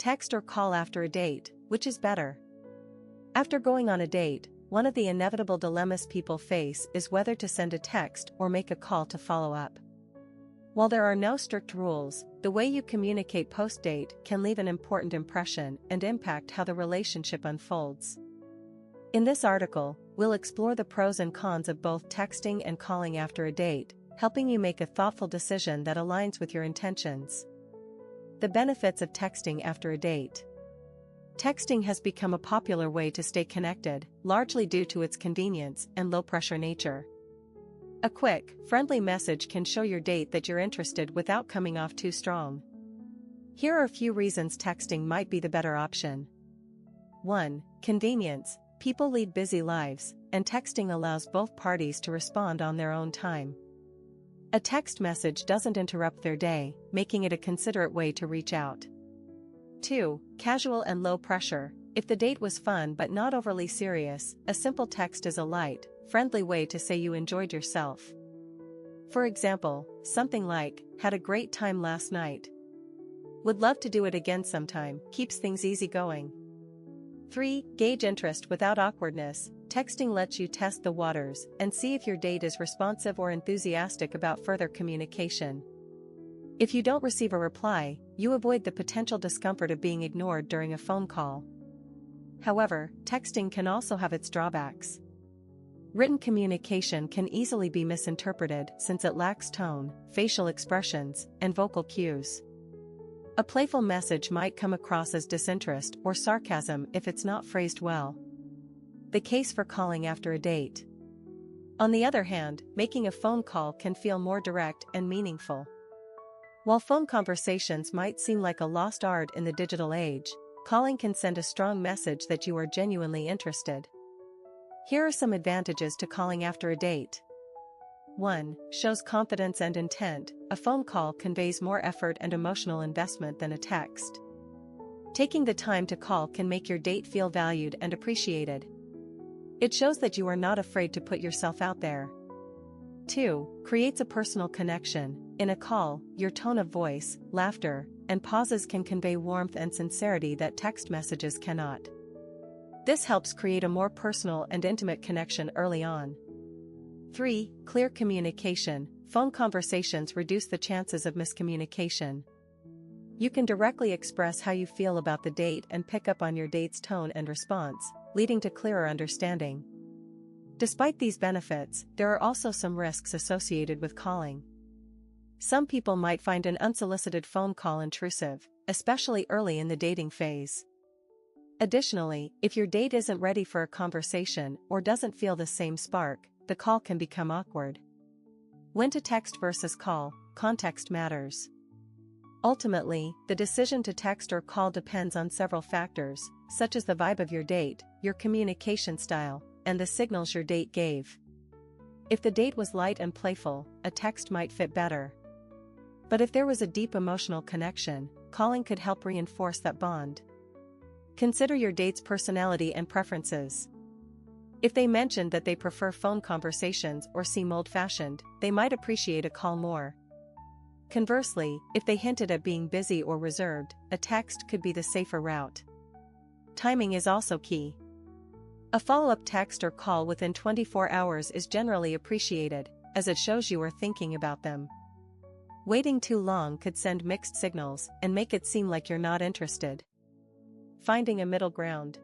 Text or call after a date, which is better? After going on a date, one of the inevitable dilemmas people face is whether to send a text or make a call to follow up. While there are no strict rules, the way you communicate post-date can leave an important impression and impact how the relationship unfolds. In this article, we'll explore the pros and cons of both texting and calling after a date, helping you make a thoughtful decision that aligns with your intentions. The benefits of texting after a date. Texting has become a popular way to stay connected, largely due to its convenience and low-pressure nature. A quick, friendly message can show your date that you're interested without coming off too strong. Here are a few reasons texting might be the better option. 1. Convenience. People lead busy lives, and texting allows both parties to respond on their own time. A text message doesn't interrupt their day, making it a considerate way to reach out. 2. Casual and low pressure. If the date was fun but not overly serious, a simple text is a light, friendly way to say you enjoyed yourself. For example, something like, "Had a great time last night. Would love to do it again sometime," keeps things easygoing. 3. Gauge interest without awkwardness. Texting lets you test the waters and see if your date is responsive or enthusiastic about further communication. If you don't receive a reply, you avoid the potential discomfort of being ignored during a phone call. However, texting can also have its drawbacks. Written communication can easily be misinterpreted since it lacks tone, facial expressions, and vocal cues. A playful message might come across as disinterest or sarcasm if it's not phrased well. The case for calling after a date. On the other hand, making a phone call can feel more direct and meaningful. While phone conversations might seem like a lost art in the digital age, calling can send a strong message that you are genuinely interested. Here are some advantages to calling after a date. 1. Shows confidence and intent. A phone call conveys more effort and emotional investment than a text. Taking the time to call can make your date feel valued and appreciated. It shows that you are not afraid to put yourself out there. 2. Creates a personal connection. In a call, your tone of voice, laughter, and pauses can convey warmth and sincerity that text messages cannot. This helps create a more personal and intimate connection early on. 3. Clear communication. Phone conversations reduce the chances of miscommunication. You can directly express how you feel about the date and pick up on your date's tone and response, leading to clearer understanding. Despite these benefits, there are also some risks associated with calling. Some people might find an unsolicited phone call intrusive, especially early in the dating phase. Additionally, if your date isn't ready for a conversation or doesn't feel the same spark, the call can become awkward. When to text versus call, context matters. Ultimately, the decision to text or call depends on several factors, such as the vibe of your date, your communication style, and the signals your date gave. If the date was light and playful, a text might fit better. But if there was a deep emotional connection, calling could help reinforce that bond. Consider your date's personality and preferences. If they mentioned that they prefer phone conversations or seem old-fashioned, they might appreciate a call more. Conversely, if they hinted at being busy or reserved, a text could be the safer route. Timing is also key. A follow-up text or call within 24 hours is generally appreciated, as it shows you are thinking about them. Waiting too long could send mixed signals and make it seem like you're not interested. Finding a middle ground.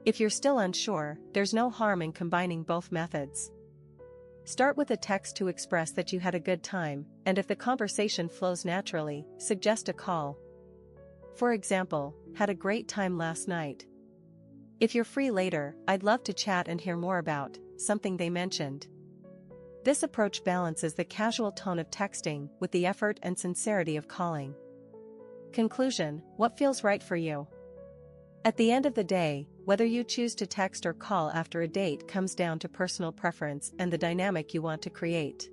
If you're still unsure, there's no harm in combining both methods. Start with a text to express that you had a good time, and if the conversation flows naturally, suggest a call. For example, "Had a great time last night. If you're free later, I'd love to chat and hear more about something they mentioned." This approach balances the casual tone of texting with the effort and sincerity of calling. Conclusion: what feels right for you? At the end of the day, whether you choose to text or call after a date comes down to personal preference and the dynamic you want to create.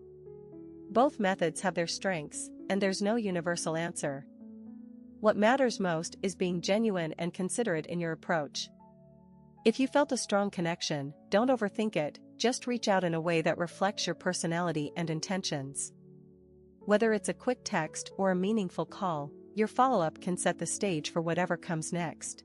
Both methods have their strengths, and there's no universal answer. What matters most is being genuine and considerate in your approach. If you felt a strong connection, don't overthink it, just reach out in a way that reflects your personality and intentions. Whether it's a quick text or a meaningful call, your follow-up can set the stage for whatever comes next.